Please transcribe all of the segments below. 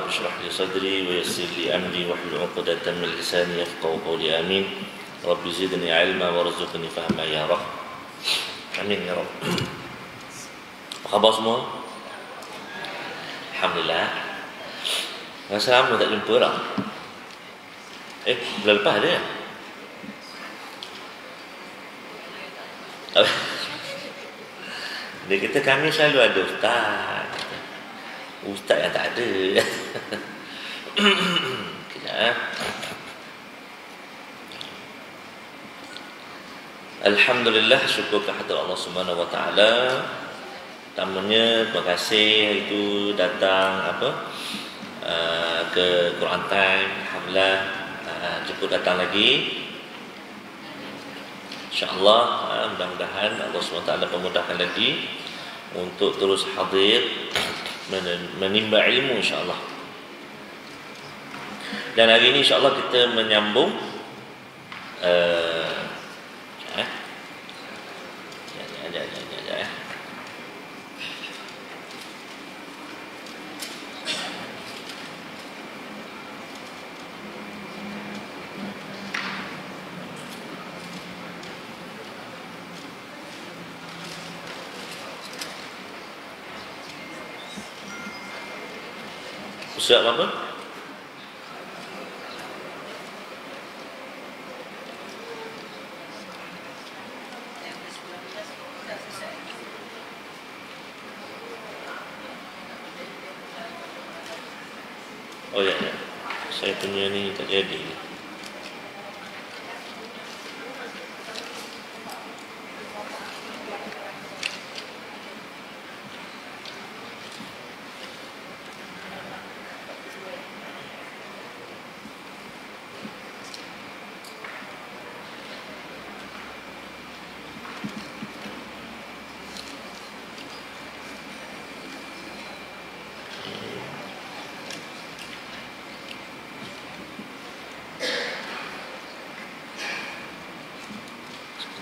رب اشرح لي صدري ويسر لي أمري واحلل عقدة من لساني يفقهوا قولي آمين رب زدني علما وارزقني فهما يا رب آمين ya Rabb. Apa khabar semua? Alhamdulillah. Rasa lama tak jumpa lah. Bulan lepas ada ya? Dia kata kami selalu ada ustaz. Ustaz yang tak ada. Kejap. Alhamdulillah, syukur kehadirat Allah Subhanahu wa taala. Pertamanya terima kasih itu datang ke Quran Time. Alhamdulillah cukup datang lagi. InsyaAllah mudah-mudahan Allah SWT pemudahkan lagi untuk terus hadir menimba ilmu insyaAllah. Dan hari ini insyaAllah kita menyambung Usaha apa? Oh ya, ya. Saya punya ni tak jadi.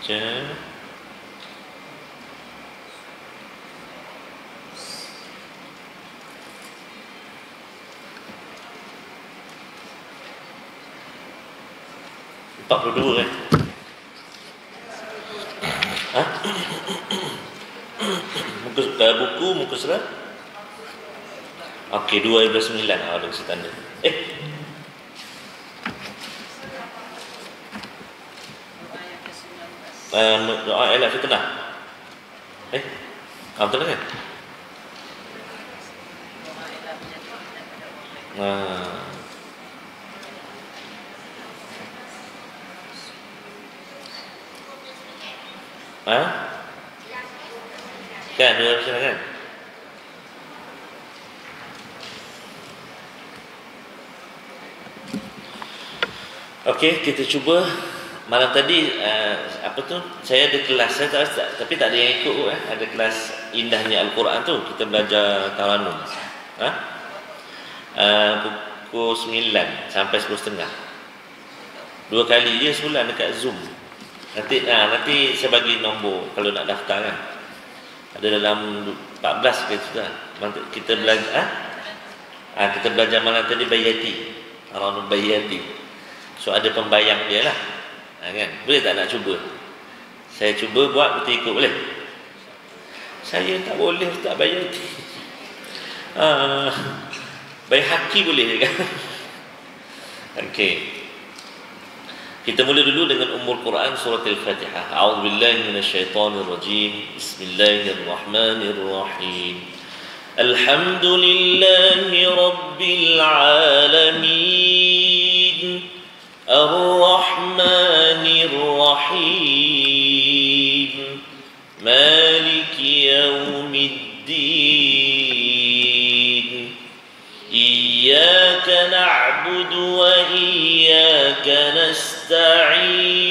Sekejap. Empat buku muka surat. Okey, 2/9. Ada saya tanda. Doa Ela Fitnah. Betul kan? Kan 2/9 kan? Okey, kita cuba. Malam tadi saya ada kelas, tapi tak ada yang ikut ada kelas indahnya Al-Quran tu. Kita belajar Taranum pukul 9 sampai 10.30. 2 kali je sebulan dekat Zoom. Nanti saya bagi nombor kalau nak daftar kan. Ada dalam 14 ke sudah. Kita belajar kita belajar malam tadi Bayati, Taranum Bayati. So ada pembayang dia lah. Kan? Boleh tak nak cuba? Saya cuba buat, betul ikut boleh? Saya tak boleh tak bayar. Bayar haki boleh kan? Okey. Kita mula dulu dengan Ummul Quran surah Al-Fatihah. A'udzubillahi minasyaitonirrajim. Bismillahirrahmanirrahim. Alhamdulillahi rabbil alamin. الرحمن الرحيم مالك يوم الدين إياك نعبد وإياك نستعين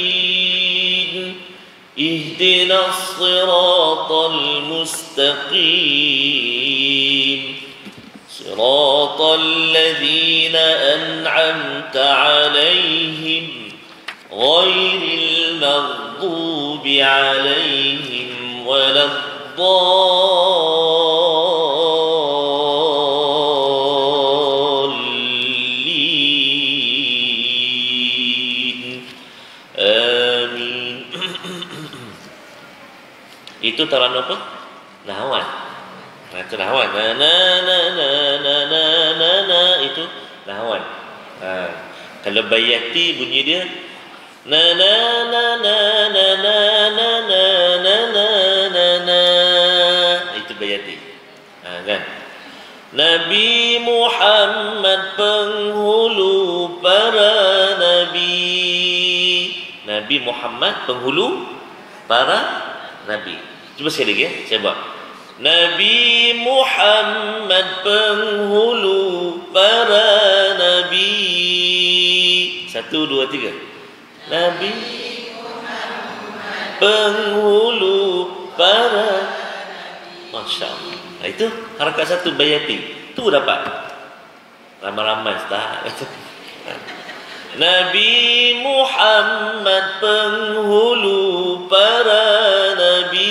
اهدنا الصراط المستقيم صراط الذين أنعمت عليهم غير المغضوب عليهم ولا الضالين Itu taranum apa? Nahwan. Itu nahwan. Na itu nahwan. Kalau bayati bunyi dia itu bayati. Kan? Nabi Muhammad penghulu para nabi. Nabi Muhammad penghulu para nabi. Cuba sekali lagi ya, saya buat. Nabi Muhammad penghulu para nabi. 1, 2, 3. Nabi Muhammad penghulu para nabi. Masya Allah. Nah, itu harakat satu bayati. Tu dapat. Ramai-ramai tak. Nabi Muhammad penghulu para nabi.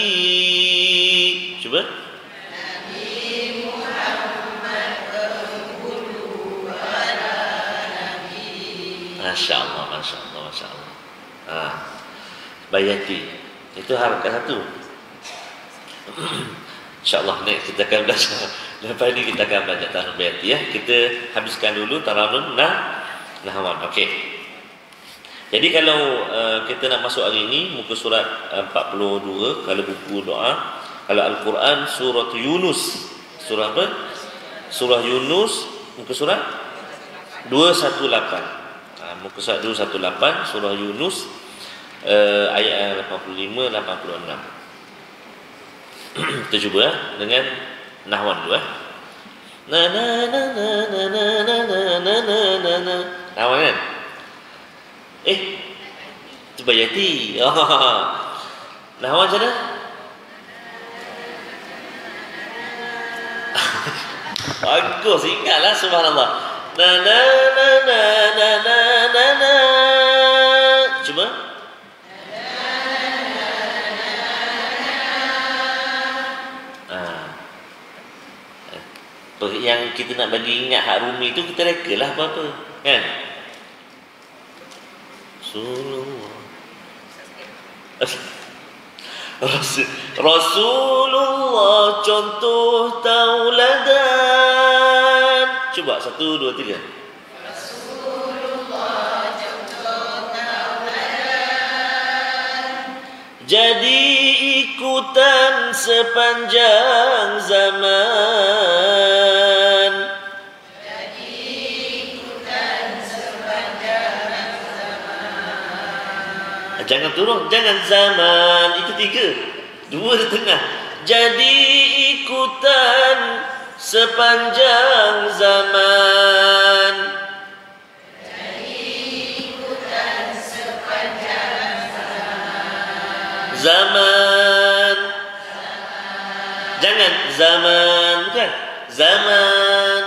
Cuba. Nabi Muhammad penghulu para nabi. Masya Allah, Masya Allah, Masya Allah. Bayati. Itu harakat satu. InsyaAllah next kita akan belajar. Lepas ini kita akan belajar taranum bayati ya. Kita habiskan dulu taranum nahwan. Okey. Jadi kalau kita nak masuk hari ini muka surat 42 kalau buku doa, kalau Al-Quran surah Yunus. Surah apa? Surah Yunus muka surat 218. Muka surat 218 surah Yunus ayat 85 86. Kita cuba dengan nahwan dulu nahwan kan? Itu bayati. Nahwan macam mana? Bagus, ingatlah, subhanallah. Cuba. Yang kita nak bagi ingat hak rumi tu kita reka lah apa-apa kan. Rasulullah contoh tauladan. Cuba 1, 2, 3. Rasulullah contoh tauladan. Jadi ikutan sepanjang zaman. Jangan turun, jangan zaman. Itu 3. 2 di tengah. Jadi ikutan sepanjang zaman. Jadi ikutan sepanjang zaman. Jangan zaman, bukan? Zaman.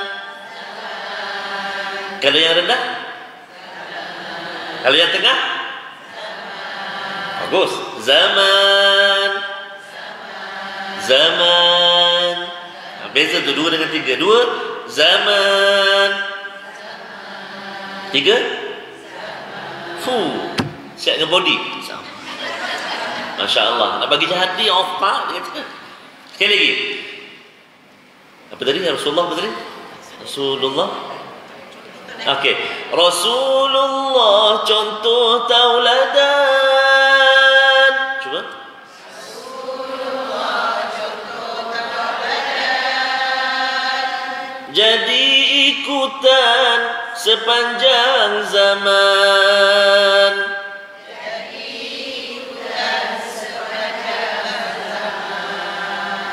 Kalau yang rendah? Kalau yang tengah? Bagus. Zaman. Zaman. Beza tu 2 dengan 3. 2 zaman. 3 fu. Siap dengan body. Masya Allah. Nak bagi jahat dia off pak. Sekali lagi. Apa tadi? Rasulullah apa tadi? Rasulullah. Okey. Rasulullah contoh tauladan. Jadi ikutan sepanjang zaman. Jadi ikutan sepanjang zaman.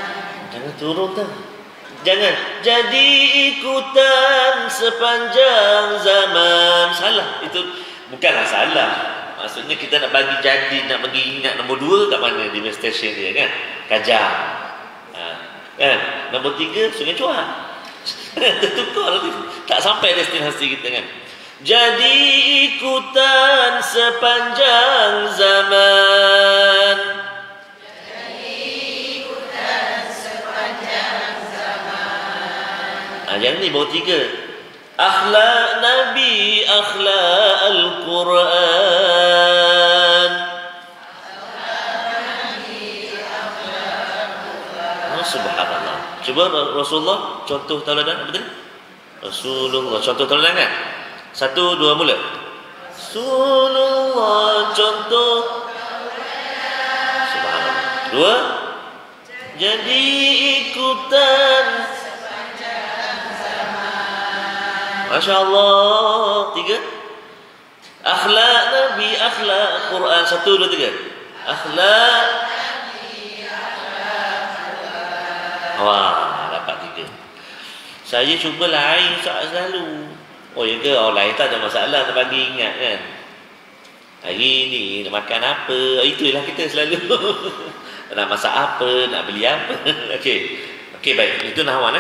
Jangan turun dah. Jangan. Jadi ikutan sepanjang zaman. Salah. Itu bukanlah salah. Maksudnya kita nak bagi jadi, nak bagi ingat nombor 2 kat mana di station dia kan? Kajang. Kan? Nombor 3 Sungai Cuah. Tertukar nanti. Tak sampai destinasi kita kan. Jadi ikutan sepanjang zaman. Jadi ikutan sepanjang zaman. Yang ni baru 3. Akhlak Nabi, akhlak Al-Quran. Subhanallah. Cuba Rasulullah contoh tauladan apa tadi? Rasulullah contoh tauladan kan? 1, 2 mula. Rasulullah contoh. Subhanallah. 2, jadi ikutan. Masya Allah. 3, akhlak Nabi, akhlak Quran. 1, 2, 3. Akhlak. Wah, dapat 3. Saya cuba lain Ustaz selalu. Oh ya ke? Orang lain tak ada masalah, tak bagi ingat kan. Hari ni nak makan apa? Itulah kita selalu. Nak masak apa, nak beli apa. Okey. Okey, baik. Itu nahwan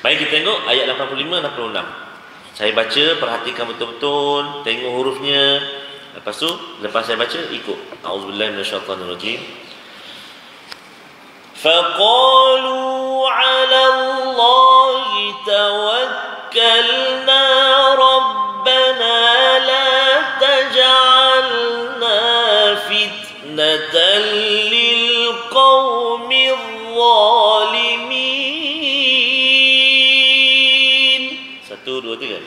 Baik, kita tengok ayat 85 86. Saya baca, perhatikan betul-betul, tengok hurufnya. Lepas tu, lepas saya baca, ikut. A'udzubillahi minasyaitanirrajim. فقالوا على الله توكلنا ربنا لا تجعلنا فتنة للقوم الظالمين. 1, 2, 3.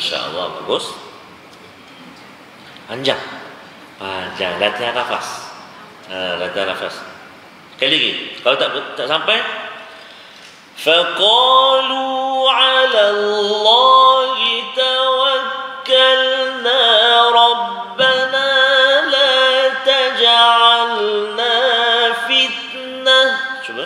Masya-Allah, bagus. Panjang. Latihan nafas. Latihan nafas. Sekali lagi. Kalau tak sampai, faqalu 'ala Allahi tawakkalna rabbana la taj'alna fitnah. Cuba.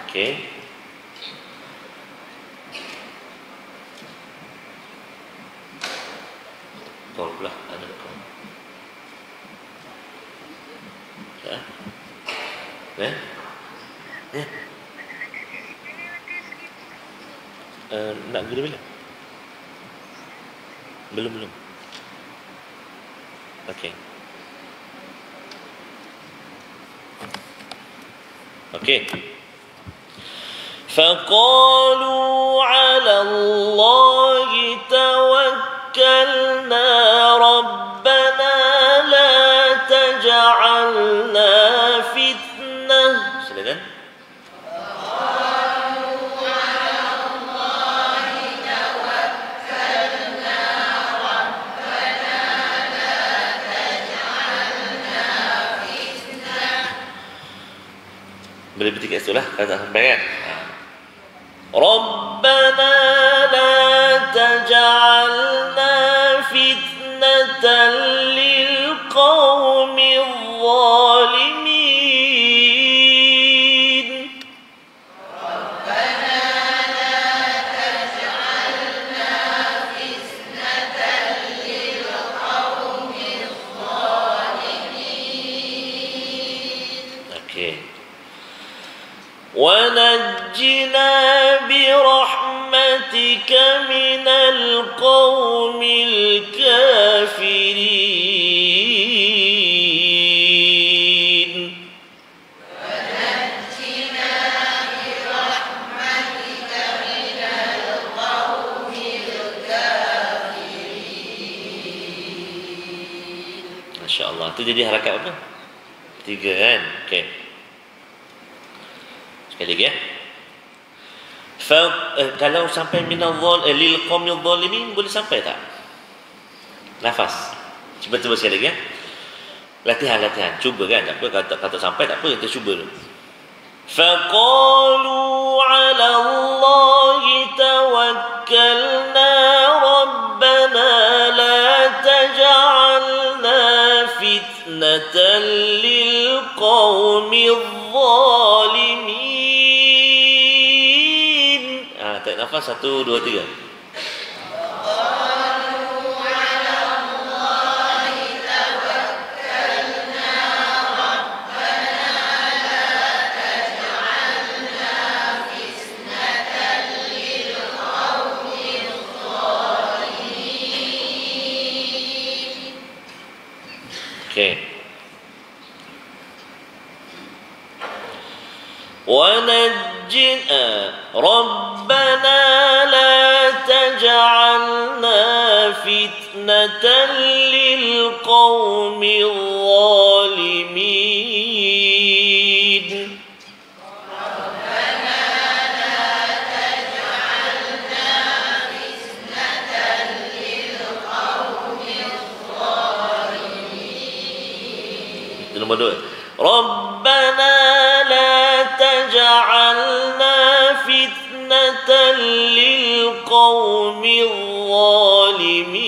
Okey. Kau pula ada kau. Ya. Nak guna bila? Belum. Okey. Okey. فقالوا على الله توكلنا ربنا لا تجعلنا فتنة. Silakan. Boleh berhenti kat situ lah kalau tak sampai kan. ربنا لا تجعلنا فتنة للقوم الظالمين. ربنا لا تجعلنا فتنة للقوم الظالمين. Okay. ونجنا برحمتك من القوم الكافرين. ونجنا برحمتك من القوم الكافرين. Masya Allah. Itu jadi harakat apa? 3 kan? Okey. Sekali lagi ya. Kalau sampai minal lil qaumil zalimin boleh sampai tak? Nafas. Cuba sekali lagi ya. Latihan. Cuba kan. Tak apa kalau tak sampai tak apa, kita cuba dulu. Faqalu 'ala Allahi tawakkalna rabbana la taj'alna fitnatan lil qaumil zalimin. Tarik nafas 1, 2, 3. ربنا ونجنا ربنا لا تجعلنا فتنة للقوم الظالمين nombor 2 Rabbana la taj'alna fitnatan lil qaumil zalimin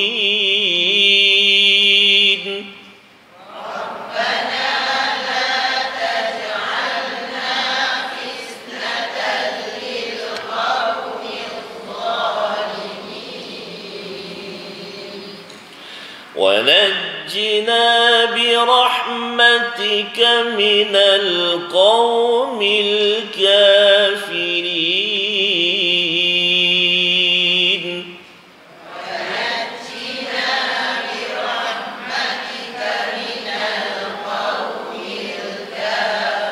Rabbana la taj'alna fitnatan lil qaumil zalimin wa najjina برحمتك من القوم الكافرين ونجنا برحمتك من القوم الكافرين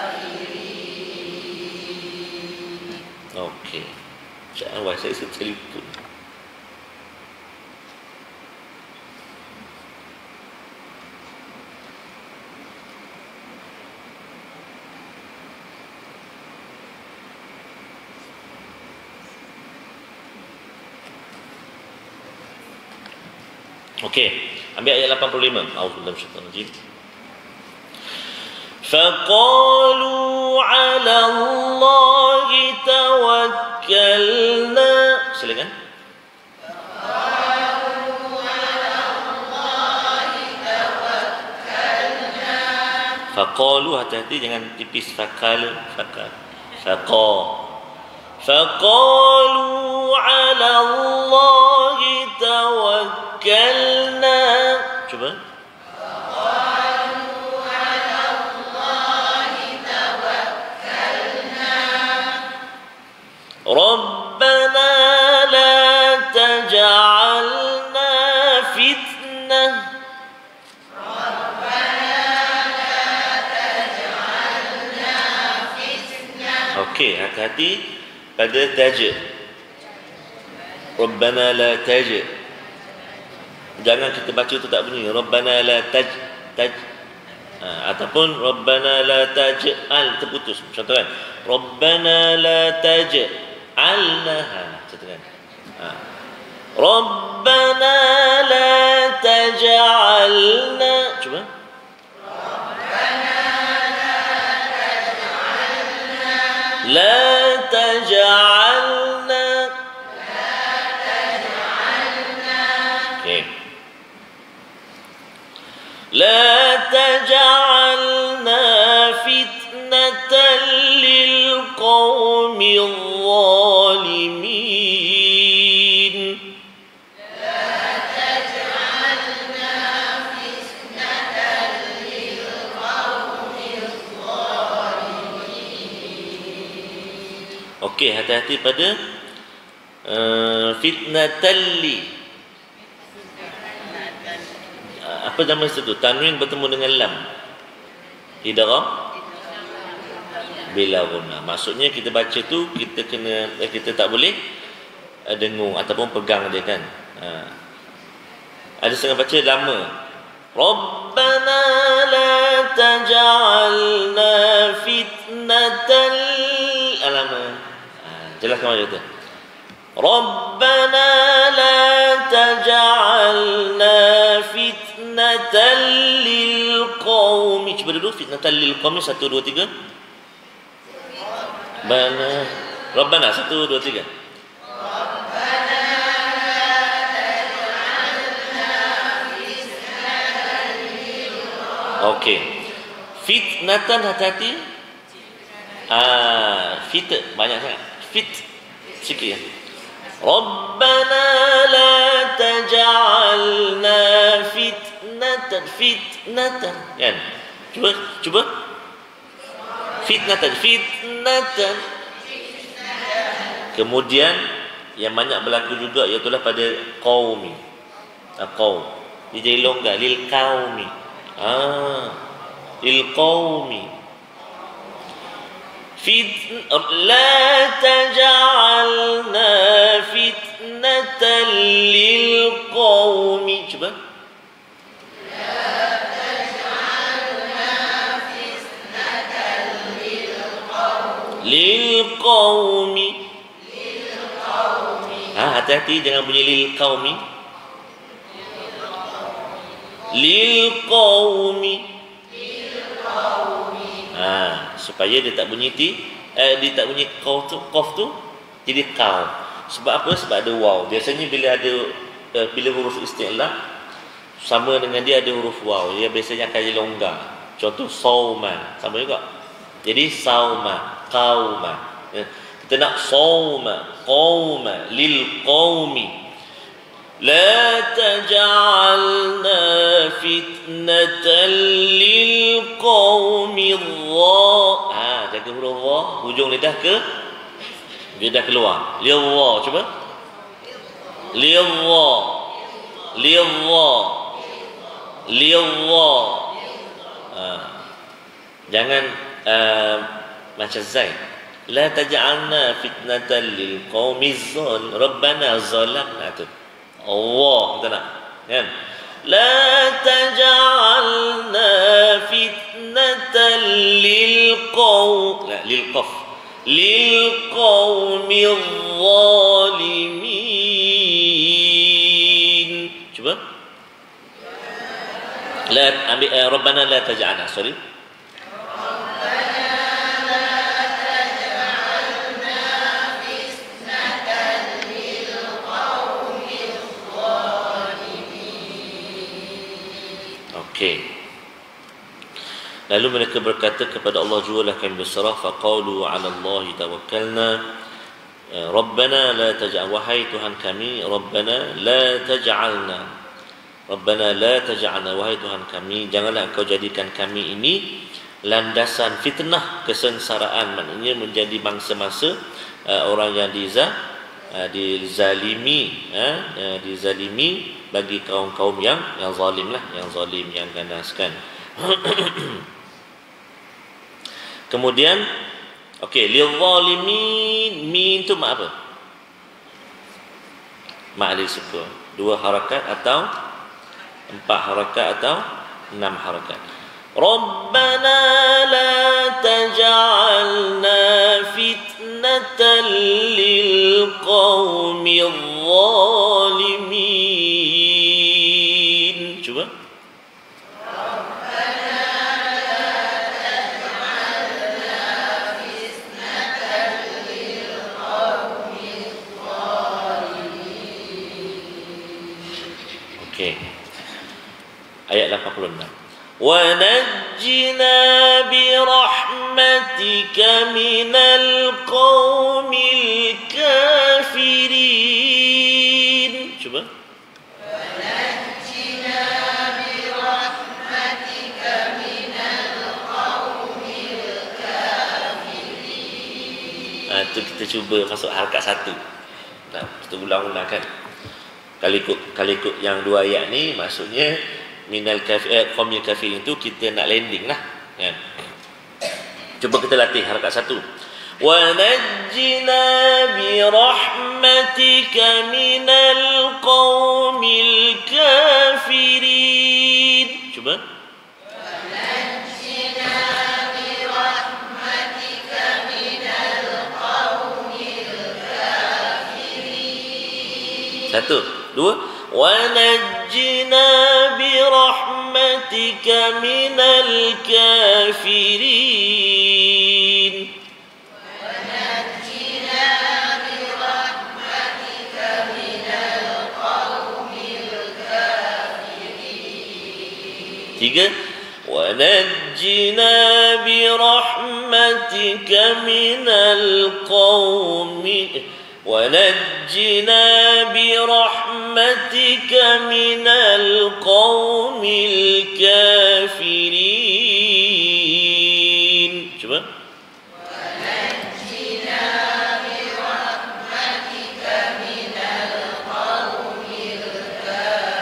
Okey. InsyaAllah saya tertelefon. Okey, ambil ayat 85. A'udzubillahi minasyaitonir rajim. Faqalu 'ala Allahi tawakkalna. Silakan. Faqalu, hati-hati jangan tipis faqal. Faqalu 'ala Allahi tawakkalna. Cuba. Faqalu 'ala Allahi tawakkalna. Rabbana la taj'alna fitnah. Okey, hati-hati pada taja. Rabbana la taj. Jangan kita baca tu tak bunyi Rabbana la taj. Ataupun Rabbana la taj'al, terputus. Contoh kan, Rabbana la taj'alna. Contoh kan, Rabbana la taj'alna. Cuba. لا تجعلنا okay. لا تجعلنا فتنة للقوم الظالمين Okey, hati-hati pada fitnatan li. Apa nama itu? Tanwin bertemu dengan lam. Idgham bila guna. Maksudnya kita baca tu kita tak boleh dengung ataupun pegang dia kan. Ada setengah baca lama. Rabbana la taj'alna fitnatan alama. Jelaskan macam tu. Rabbana la taj'alna fitnatan lil qaumi. Cuba dulu fitnatan lil qaumi 1 2 3. Rabbana 1 2 3. Rabbana la taj'alna fitnatan lil qaumi. Okey. Fitnatan hati-hati. Fit banyak sangat. Fit sikit ya. Rabbana la taj'alna fitnatan kan. Cuba fitnatan. Kemudian yang banyak berlaku juga iaitu pada qaumi. Qaum dia jadi longgar lil qaumi. Lil qaumi. La taj'alna fitnatan lil qaumi. Cuba. Lil qaumi. Hati-hati jangan bunyi lil qaumi. Lil qaumi. Supaya dia tak bunyi dia tak bunyi qaf tu jadi qaum. Sebab apa? Sebab ada waw. Biasanya bila huruf isti'la sama dengan dia ada huruf waw, dia biasanya akan jadi longgar. Contoh sauma, sama juga. Jadi sauma, qauma. Kita nak sauma, qauma, lil qaumi. La taj'alna fitnatan lil qaumi dha. Jaga huruf dha, hujung lidah keluar. Lil dha, cuba. Lil dha. Lil dha. Lil dha. Jangan macam Zaid. La taj'alna fitnatan lil qaumi zal rabbana zalamna tu. Allah kita nak kan. La taj'alna fitnatan lil qaum lil qaf lil qaumi zalimin. Cuba. La ambil rabbana la taj'alna, sorry. Okey. Lalu mereka berkata kepada Allah, jualah kami berserah, faqalu 'ala Allahi tawakkalna. Rabbana la taj'al, wahai Tuhan kami, Rabbana la taj'alna. Rabbana la taj'alna, wahai Tuhan kami, janganlah engkau jadikan kami ini landasan fitnah, kesengsaraan, maknanya menjadi mangsa-mangsa orang yang dizalimi bagi kaum-kaum yang zalim lah, yang zalim, yang ganaskan. Kemudian okey, lil zalimin, min tu mak apa? Mak alif sukun. 2 harakat atau 4 harakat atau 6 harakat. Rabbana la taj'alna fitnatan lil qaumi zalimin. Cuba. Rabbana la taj'alna fitnatan lil qaumi zalimin. Okey. Ayat 86. وَنَجِّنَا بِرَحْمَتِكَ مِنَ الْقَوْمِ الْكَافِرِينَ. Cuba. وَنَجِّنَا بِرَحْمَتِكَ مِنَ الْقَوْمِ الْكَافِرِينَ. Itu kita cuba masuk harakat 1. Kita ulang-ulang kan. Kalau ikut yang 2 ayat ni, maksudnya minal kafir qaumil kafirin itu kita nak landing lah kan. Cuba kita latih harakat 1. Wa najjina bi rahmatika minal qaumil kafirin. Cuba. Wa najjina bi rahmatika minal qaumil kafirin. 1, 2. وَنَجِّنَا بِرَحْمَتِكَ مِنَ الْكَافِرِينَ. وَنَجِّنَا بِرَحْمَتِكَ مِنَ الْقَوْمِ الْكَافِرِينَ. 3. وَنَجِّنَا بِرَحْمَتِكَ مِنَ الْقَوْمِ وَنَجِّنَا بِرَحْمَتِكَ مِنَ الْقَوْمِ الْكَافِرِينَ. Cuba. وَنَجِّنَا بِرَحْمَتِكَ مِنَ الْقَوْمِ الْكَافِرِينَ.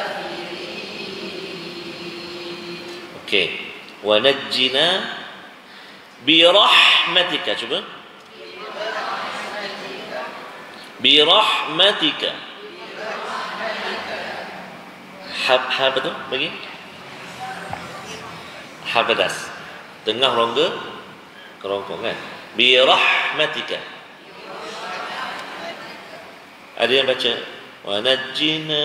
Okey. وَنَجِّنَا بِرَحْمَتِكَ. Cuba. Birahmatika. Ha betul? Bagi. Ha pedas. Tengah rongga kerongkongan. Birahmatika. Ada yang baca wa najjina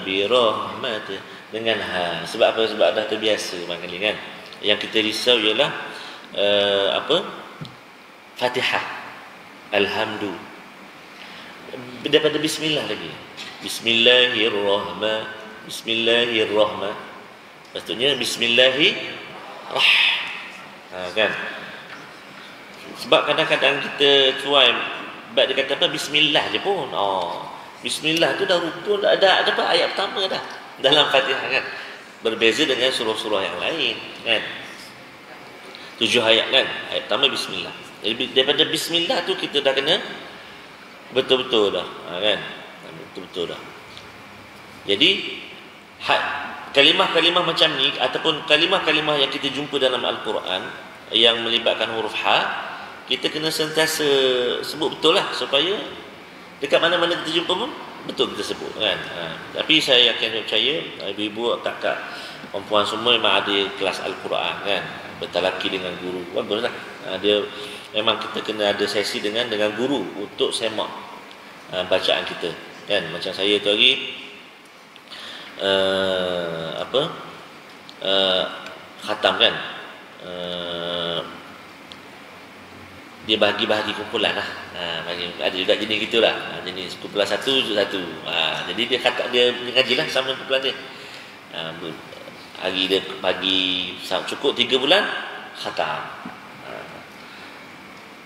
birahmatika dengan ha. Sebab apa? Sebab dah terbiasa barangkali kan. Yang kita risau ialah Fatihah, Alhamdu. Daripada bismillah lagi. Bismillahirrahman. Patutnya bismillahirrah. Kan? Sebab kadang-kadang kita tuai dia kata apa? Bismillah je pun. Bismillah tu dah rukun, ada apa ayat pertama dah dalam Fatihah kan. Berbeza dengan surah-surah yang lain kan. 7 ayat kan. Ayat pertama bismillah. Jadi daripada bismillah tu kita dah kena betul-betul dah kan. Betul-betul dah. Jadi kalimah-kalimah macam ni ataupun kalimah-kalimah yang kita jumpa dalam Al-Quran yang melibatkan huruf ha, kita kena sentiasa sebut betul lah supaya dekat mana-mana kita jumpa pun betul kita sebut kan. Tapi saya yakin percaya ibu-ibu, kakak, perempuan semua memang ada kelas Al-Quran kan, bertalaki dengan guru. Baguslah. Dia memang kita kena ada sesi dengan guru untuk semak bacaan kita kan. Macam saya tu lagi khatam kan. Dia bahagi kumpulan lah. Ada juga jenis gitu lah. Jenis kumpulan satu. Jadi dia kata dia mengaji lah sama kumpulan dia. Hari dia bagi cukup 3 bulan khatam.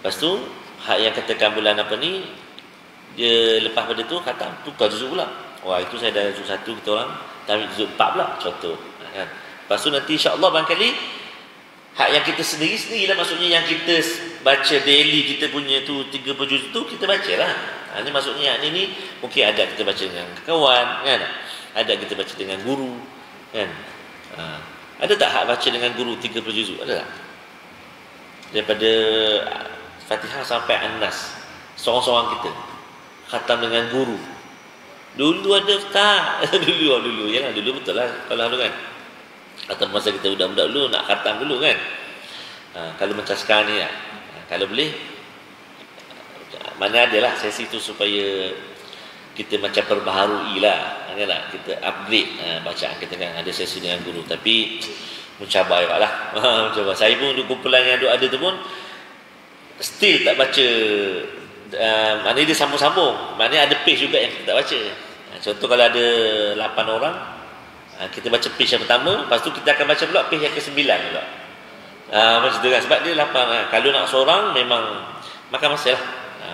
Lepas tu hak yang katakan bulan apa ni, dia lepas pada tu khatam tukar juzuk pula. Wah, itu saya dah juzuk 1 kita orang, tapi juzuk 4 pula contoh kan. Lepas tu nanti insya-Allah barangkali hak yang kita sendiri-sendiri lah, maksudnya yang kita baca daily kita punya tu 30 juz tu kita baca lah. Ini maksudnya yang ini mungkin ada kita baca dengan kawan kan, ada kita baca dengan guru kan. Ada tak hak baca dengan guru 30 juz? Ada tak? Daripada Fatihah sampai An-Nas seorang-seorang kita khatam dengan guru. Dulu ada tak? dulu yalah, dulu betul lah kalau dulu kan. Atau masa kita budak-budak dulu nak khatam dulu kan. Kalau macam sekarang ni lah, kalau boleh mana adalah sesi tu supaya kita macam perbaharui lah kan, kita upgrade bacaan kita kan, ada sesi dengan guru. Tapi mencabar juga lah. Mencabar. Saya pun kumpulan yang ada tu pun still tak baca. Maknanya dia sambung-sambung, maknanya ada page juga yang kita tak baca. Contoh kalau ada 8 orang, kita baca page yang pertama, lepas tu kita akan baca pula page yang ke-9 pula. Macam tu kan, sebab dia 8. Kalau nak seorang memang makan masa lah.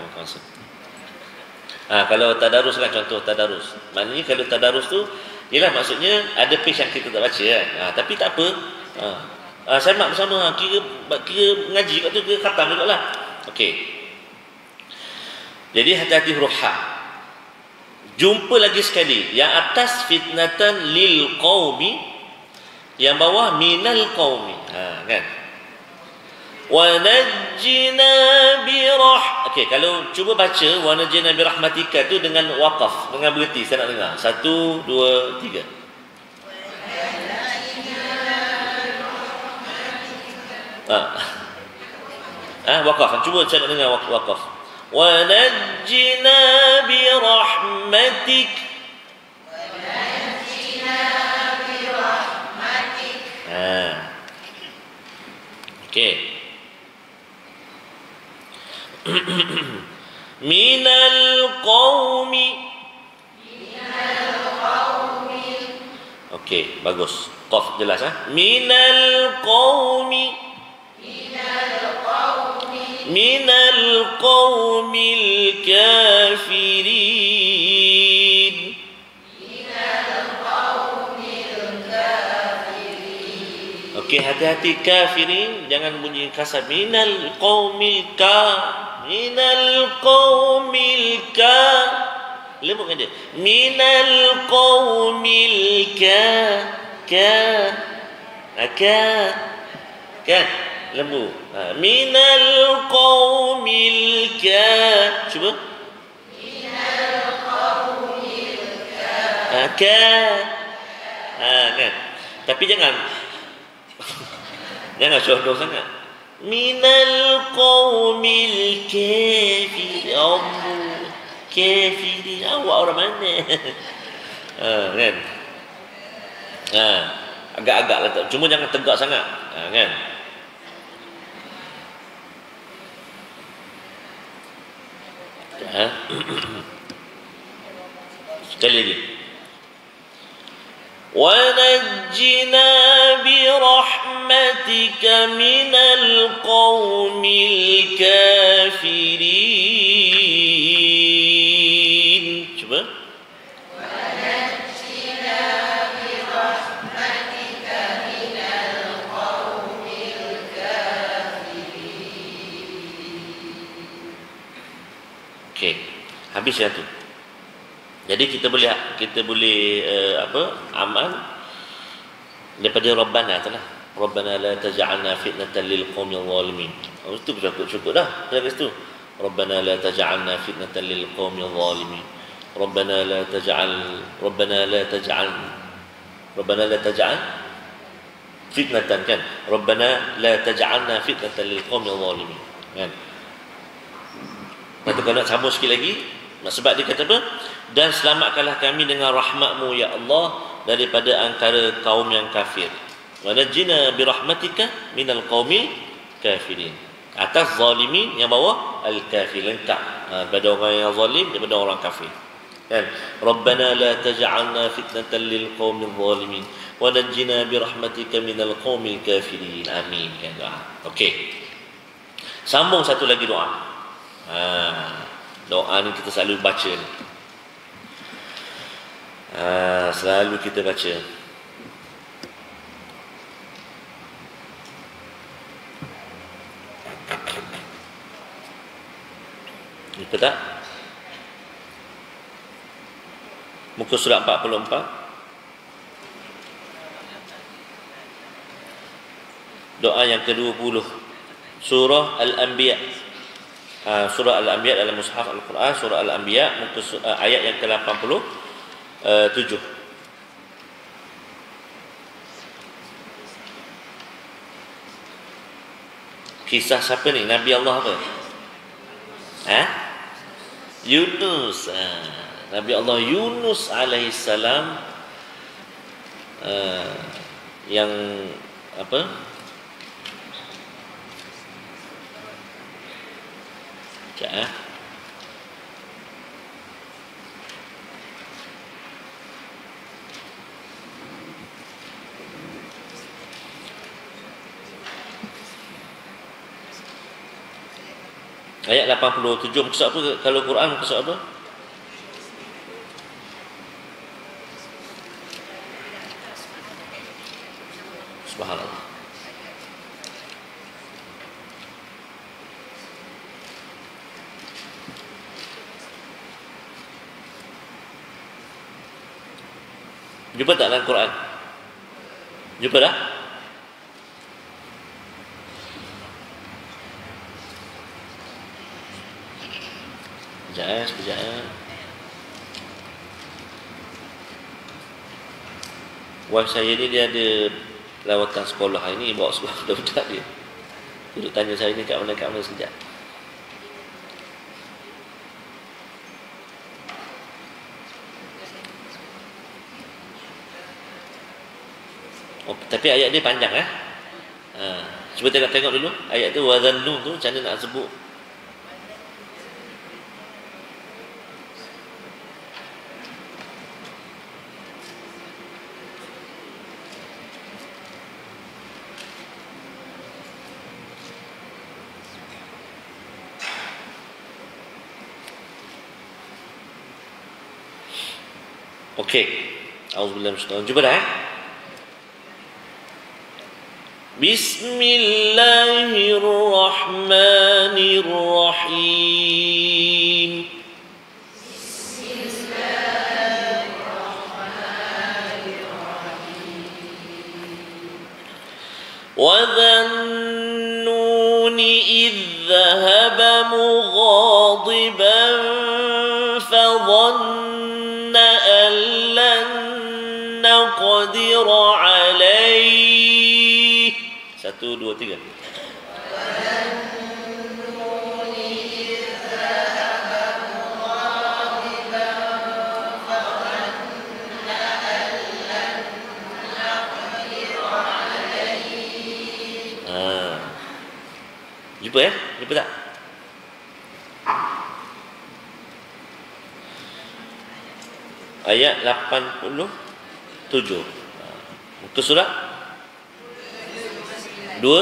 Makan masa. Kalau tadarus kan, contoh tadarus. Maknanya kalau tadarus tu ialah maksudnya ada page yang kita tak baca kan. Tapi tak apa. Saya mak bersama, kira ngaji kat tu, kira khatam juga lah. Okey. Jadi hati-hati huruf ha. Jumpa lagi sekali. Yang atas fitnatan lil qaumi, yang bawah minal qaumi. Kan? Wa najjina birah. Okey, kalau cuba baca wa najjina birahmatika tu dengan waqaf, dengan berhenti, saya nak dengar. 1 2 3. Waqaf. Cuba saya nak dengar waqaf. Wa najjina birahmatik. Okey. Minal qaumi. Okey, bagus. Qaf jelas Minal qaumi. Minal qaumil kafirin. Okey, hati-hati kafirin, jangan bunyi kasar. Minal qaumil lembut kan dia. Minal qaumil kan lembu. Minal qaumil cuba Kan. Tapi jangan jangan contoh sangat. Minal qaumil kafirin. Awak orang mana? Kan. Agak-agak lah. Cuma jangan tegak sangat. Kan. Sekali lagi. وَنَجِّنَا بِرَحْمَتِكَ مِنَ الْقَوْمِ الْكَافِرِينَ. Cuba. وَنَجِّنَا بِرَحْمَتِكَ مِنَ الْقَوْمِ الْكَافِرِينَ. Okey. Habis ya tu. Jadi kita boleh amal daripada Rabbana itulah. Rabbana la taj'alna fitnatan lil qaumil zalimin. Itu cukup dah. Dari situ. Rabbana la taj'alna fitnatan lil qaumil zalimin. Rabbana la taj'al fitnatan kan. Rabbana la taj'alna fitnatan lil qaumil zalimin. Kan. Nanti kalau nak sambung sikit lagi, sebab dia kata apa? Dan selamatkanlah kami dengan rahmat-Mu ya Allah daripada antara kaum yang kafir. Wa najjina bi rahmatika minal qaumil kafirin. Atas zalimin, yang bawah al-kafir, lengkap. Daripada orang yang zalim, daripada orang kafir. Kan? Rabbana la taj'alna fitnatan lil qaumil zalimin wa najjina bi rahmatika minal qaumil kafirin. Amin. Kan doa. Okey. Sambung satu lagi doa. Doa ni kita selalu baca ni. Selalu kita baca. Kita tak? Muka surat 44. Doa yang ke-20. Surah Al-Anbiya. Surah Al-Anbiya dalam mushaf Al-Quran, surah Al-Anbiya muka ayat yang ke-87. Kisah siapa ni? Nabi Allah apa? Yunus. Nabi Allah Yunus alaihi salam, yang apa? Sekejap. Ayat 87 maksud apa? Kalau Quran maksud apa? Subhanallah. Jumpa tak dalam Quran? Jumpa dah? Sekejap. Wife saya ni dia ada lawatan sekolah. Hari ni bawa sekolah budak dia. Duduk tanya saya ni kat mana sekejap. Tapi ayat dia panjang Cuba tengok dulu ayat tu, wazannu tu macam mana nak sebut. Okey. Auzubillahi minasyaitanir rajim. Cuba dah Bismillahirrahmanirrahim. وَذَا النُّونِ إِذْ ذَهَبَ مُغَاضِبًا فَظَنَّ أَن لَّن نقدر عليه. 1, 2, 3. Jumpa ya? Jumpa tak? Ayat 87. Muka surat 329.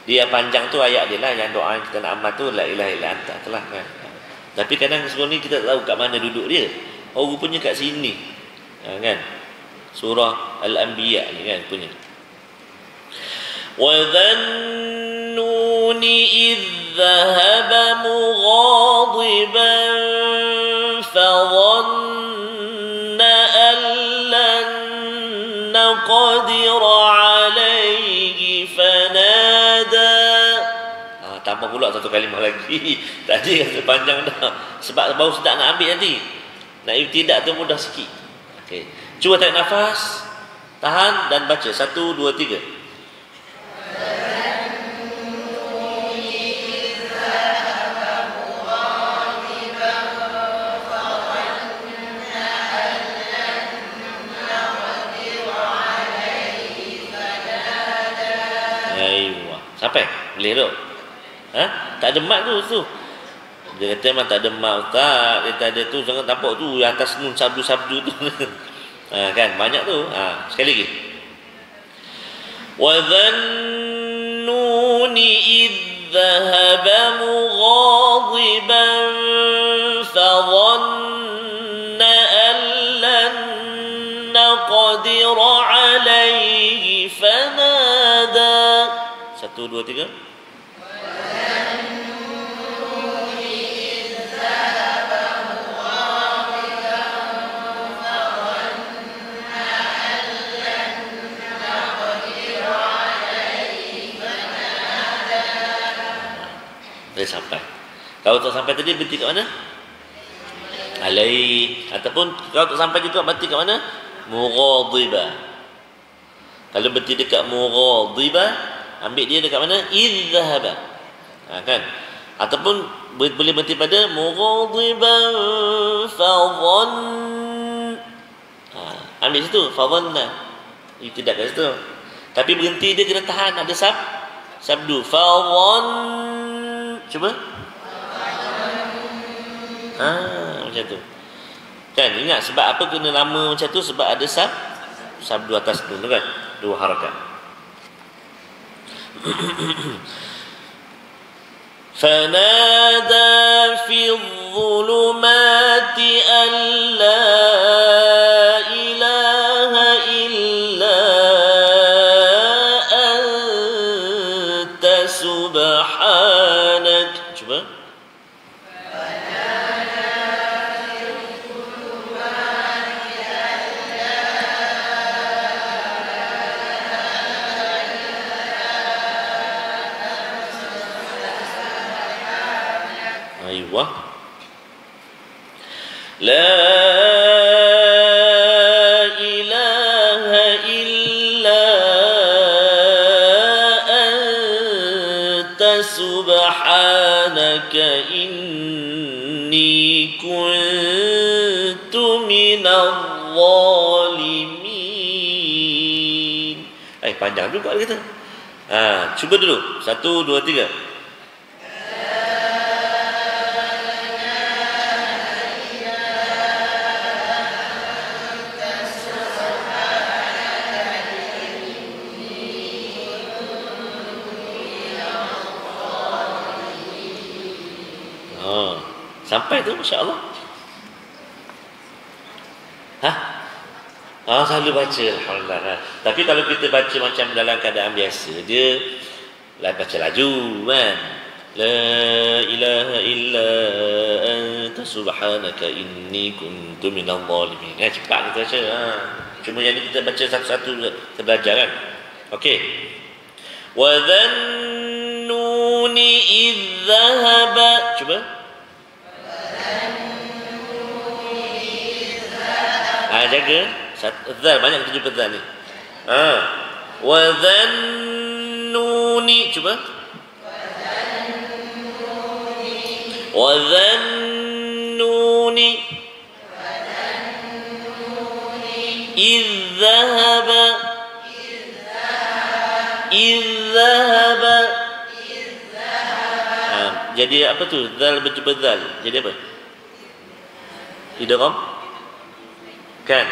Dia panjang tu ayat dia lah. Yang doa yang kita nak amal tu la ilaha illa anta telah kan. Tapi kadang sebelum ni kita tak tahu kat mana duduk dia. Oh rupanya kat sini. Kan? Surah Al-Anbiya ni kan punya. وَذَا النُّونِ إِذْ ذَهَبَ مُغَاضِبًا فَظَنَّ أَن لَّن نَّقْدِرَ عَلَيْهِ فَنَادَى. Tambah pula satu kalimah lagi. Tadi kata panjang dah. Sebab baru sedap nak ambil nanti. Nak ibtidak tu mudah sikit. Okey. Cuba tarik nafas. Tahan dan baca. 1, 2, 3. Sampai? Boleh tu? Tak ada mat tu. Dia kata memang tak ada mat ustaz. Dia tak ada tu. Jangan tampak tu atas nun sabdu-sabdu tu. Kan? Banyak tu. Sekali lagi. وَذَا النُّونِ إِذْ ذَهَبَ مُغَاضِبًا فَظَنَّ أَن لَّن نَّقْدِرَ عَلَيْهِ فَنَادَى. 1, 2, 3. Dah sampai. Kalau tak sampai tadi berhenti kat mana? Alai. Ataupun kalau tak sampai juga berhenti kat mana? Mughadibah. Kalau berhenti dekat mughadibah, ambil dia dekat mana? Idzahaba. Kan? Ataupun boleh berhenti pada mughadiban fadhann. Ambil situ fadhanna. Tidak kat situ. Tapi berhenti dia kena tahan ada sabdu. Fadhann. Cuba. Macam tu. Kan ingat sebab apa kena lama macam tu? Sebab ada sabdu atas tu kan? 2 harakat. فنادى في الظلمات أن لا إله إلا أنت سبحانك. Cuba. أيوة. لا إله إلا أنت سبحانك إني كنت من الظالمين. Panjang juga kita. Cuba dulu. 1, 2, 3. Sampai tu masya-Allah. Selalu baca alhamdulillah. Tapi kalau kita baca macam dalam keadaan biasa, dia baca laju kan. La ilaha illa anta subhanaka inni kuntu minadh dhalimin. Cepat kita baca. Cuma yang ni kita baca satu-satu kita belajar kan. Okey. Wa dhannuni idh dhahaba. Cuba. Jaga. Zal banyak kita jumpa zal ni. Wa dhannuni. Cuba. Wa dhannuni. إذ ذهب jadi apa tu? Zal berjumpa zal. Jadi apa? Idgham? Kan?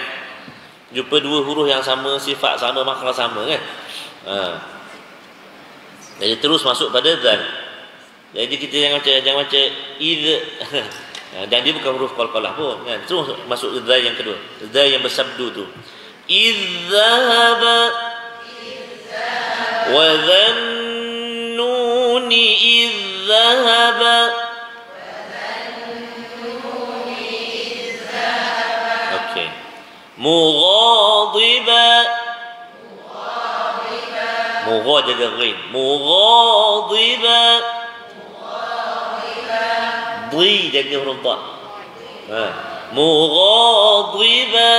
Jumpa dua huruf yang sama, sifat sama, makhraj sama kan? Jadi terus masuk pada zal. Jadi kita jangan baca idh. Dan dia bukan huruf qalqalah pun kan. Terus masuk zal yang kedua. Zal yang bersabdu tu. إذ ذهب وذنون إذ ذهب أوكي مغاضبا مغاضب غين مغاضبا ضي jadi huruf dha مغاضبا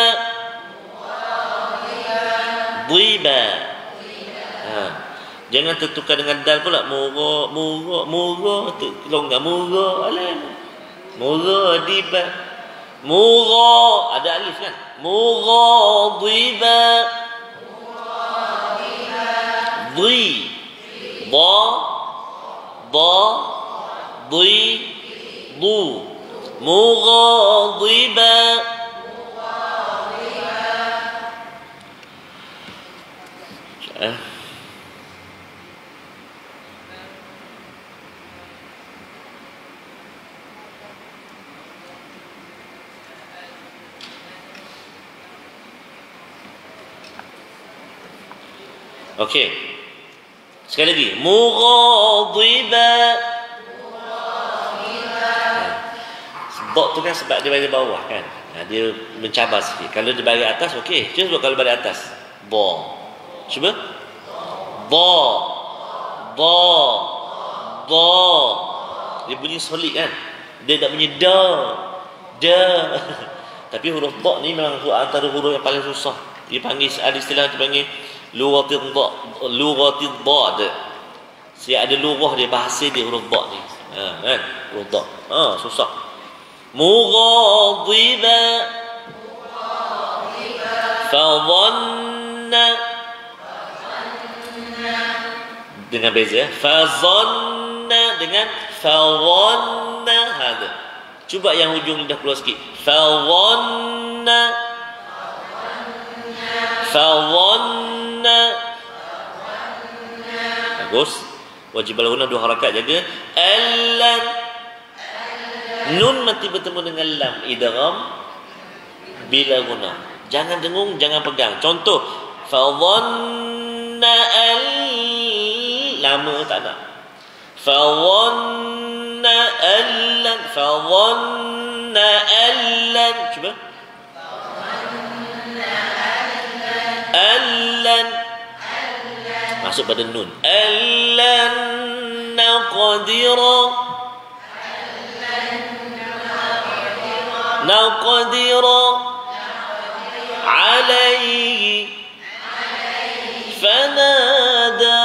Dhiba. Jangan tertukar dengan dal pula. Mura tu longgar mura alam. Mura diba. Mura ada alif kan? Mura dhiba. Dhi. Dhi. Du. Mura dhiba. Okey. Sekali lagi. Mughadiba. Dok tu kan sebab dia bagi bawah kan. Dia mencabar sikit. Kalau dia bagi atas okey. Cuba kalau bagi atas. Ba. Cuba. Ba. Dia bunyi solid kan. Dia tak bunyi da. Tapi huruf ba ni memang antara huruf yang paling susah. Dia panggil ada istilah dia panggil lughatid dad. Siap ada lughah dia bahasa dia huruf dad ni. Kan? Huruf dad. Susah. Mughadiba. Fadhanna. Dengan beza. Fazanna dengan fadhanna hada. Cuba yang hujung lidah keluar sikit. Fadhanna. Bagus. Wajib al-ghunnah 2 harakat jaga. Allan. Nun mati bertemu dengan lam. Idgham bila ghunnah. Jangan dengung, jangan pegang. Contoh. Fadhanna lama tak nak. Fadhanna allan. Cuba. Allan. Masuk pada nun. Allan naqdira. Alaihi. Fanada.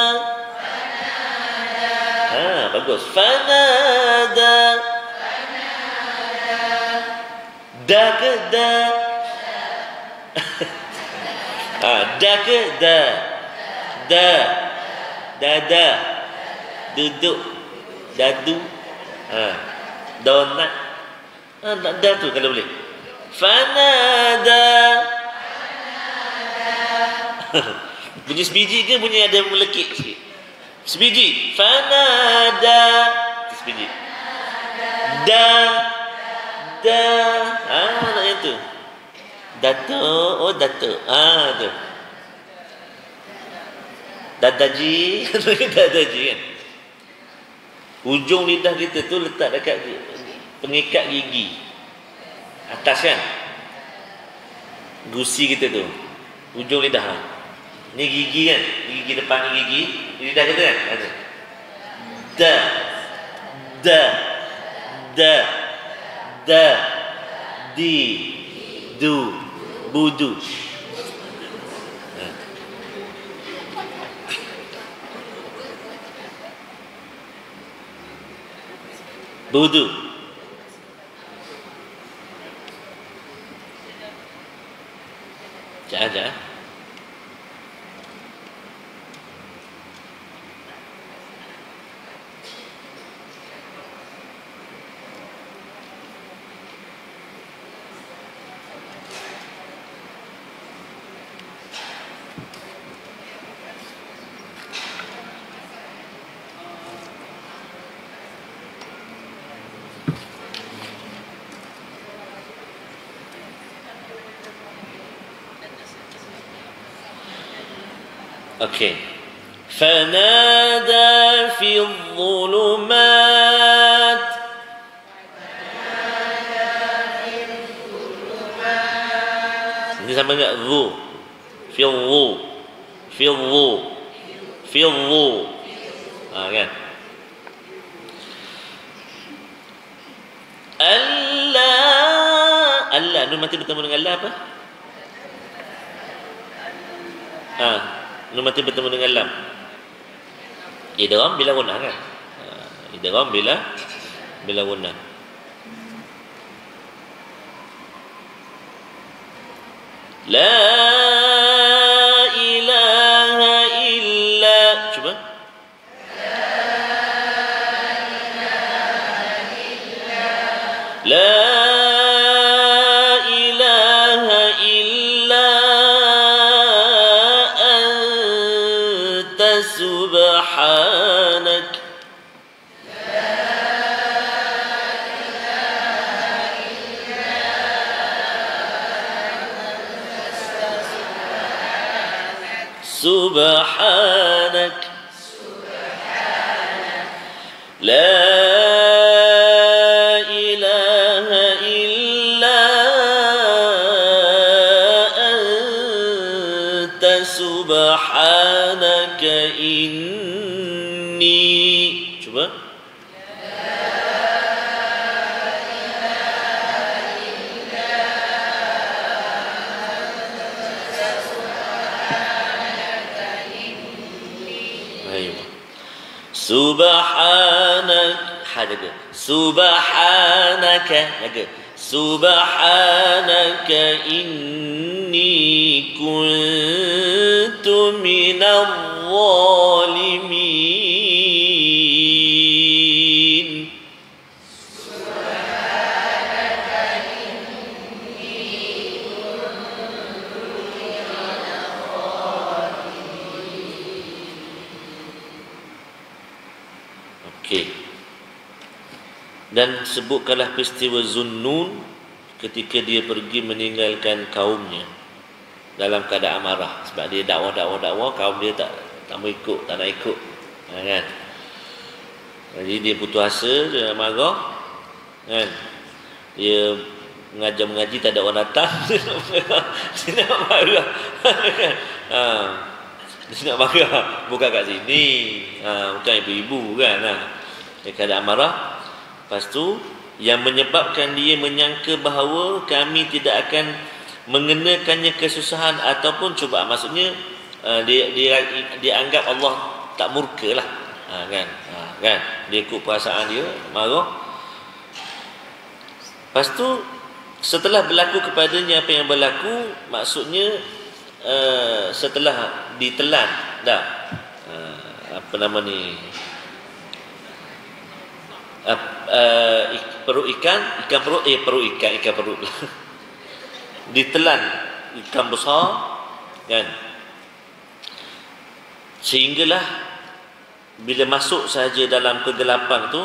Bagus. Fanada. Da ke da? Da ke da? Dada. Duduk. Dadu. Donat. Da tu kalau boleh. Fanada. Bunyi sebiji ke bunyi ada melekit sikit? Sebiji. Fanada. Sebiji. Da. Nak yang tu. Datuk. Datuk. Tu. Dadaji. Dadaji kan. Ujung lidah kita tu letak dekat pengikat gigi. Atas kan. Gusi kita tu. Ujung lidah. Ni gigi kan. Gigi depan ni gigi. Lidah kita kan. Da. Di. Du. Budu. Budu. Jangan. Okey. Fanada fi dhulumat. Ini sama enggak dhu? Fi dhu. Fi dhu. Fi dhu. Kan? Allah nun mati bertemu dengan Allah apa? Nun mati bertemu dengan lam. Idgham bila gunnah kan? Idgham bila gunnah. La ilaha illa. Cuba. La سبحانك سبحانك لا إله إلا أنت سبحانك إني. Cuba. Subhanak jaga. Subhanaka jaga. Subhanaka inni kuntu minadh zalimin. Okey. Dan sebutkanlah peristiwa Zunnun ketika dia pergi meninggalkan kaumnya dalam keadaan marah sebab dia dakwah kaum dia tak mau ikut, tak nak ikut. Kan? Jadi dia putus asa, dia marah. Kan? Dia mengaji tak ada orang datang, dia nak marah. Dia nak marah bukan kat sini. Bukan ibu-ibu kan. Dia keadaan marah. Lepas tu yang menyebabkan dia menyangka bahawa kami tidak akan mengenakannya kesusahan ataupun cubaan. Maksudnya dia anggap Allah tak murka lah. Kan? Dia ikut perasaan dia, marah. Lepas tu setelah berlaku kepadanya apa yang berlaku, maksudnya setelah ditelan dah apa nama ni, perut ikan perut ditelan ikan besar kan, sehinggalah bila masuk sahaja dalam kegelapan tu,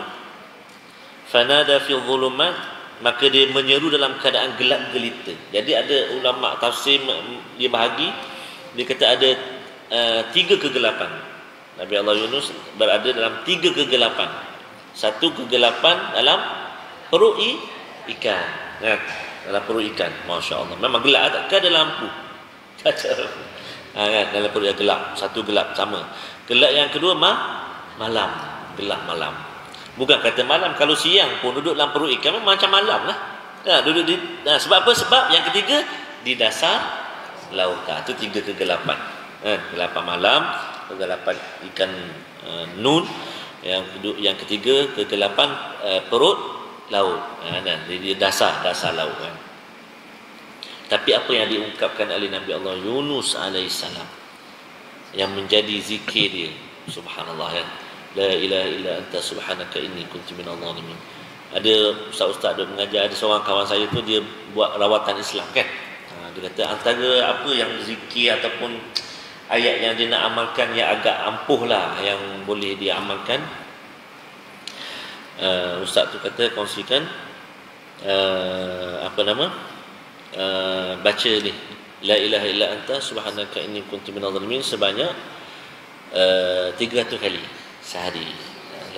fanada fi dhulumat, maka dia menyeru dalam keadaan gelap gelita. Jadi ada ulama tafsir dia bahagi, dia kata ada 3 kegelapan. Nabi Allah Yunus berada dalam 3 kegelapan. Satu kegelapan dalam perut ikan. Kan? Dalam perut ikan. Masya Allah. Memang gelap, tak ada lampu. Kan? Dalam perut yang gelap. Satu gelap sama. Gelap yang kedua malam. Gelap malam. Bukan kata malam, kalau siang pun duduk dalam perut ikan macam malam lah. Duduk di, sebab apa? Sebab yang ketiga di dasar lautan. Itu 3 kegelapan. Kegelapan malam, kegelapan ikan nun, yang ketiga kegelapan perut laut. Di dasar laut kan. Tapi apa yang diungkapkan oleh Nabi Allah Yunus alaihissalam yang menjadi zikir dia, subhanallah kan, la ilaha illa anta subhanaka inni kuntu minadh dhalimin. Ada ustaz-ustaz ada mengajar, ada seorang kawan saya tu dia buat rawatan Islam kan. Dia kata antara apa yang zikir ataupun ayat yang dia nak amalkan yang agak ampuh lah yang boleh dia amalkan, ustaz tu kata kongsikan baca ni la ilaha illa anta subhanaka inni kuntu minadh dhalimin sebanyak 300 kali sehari.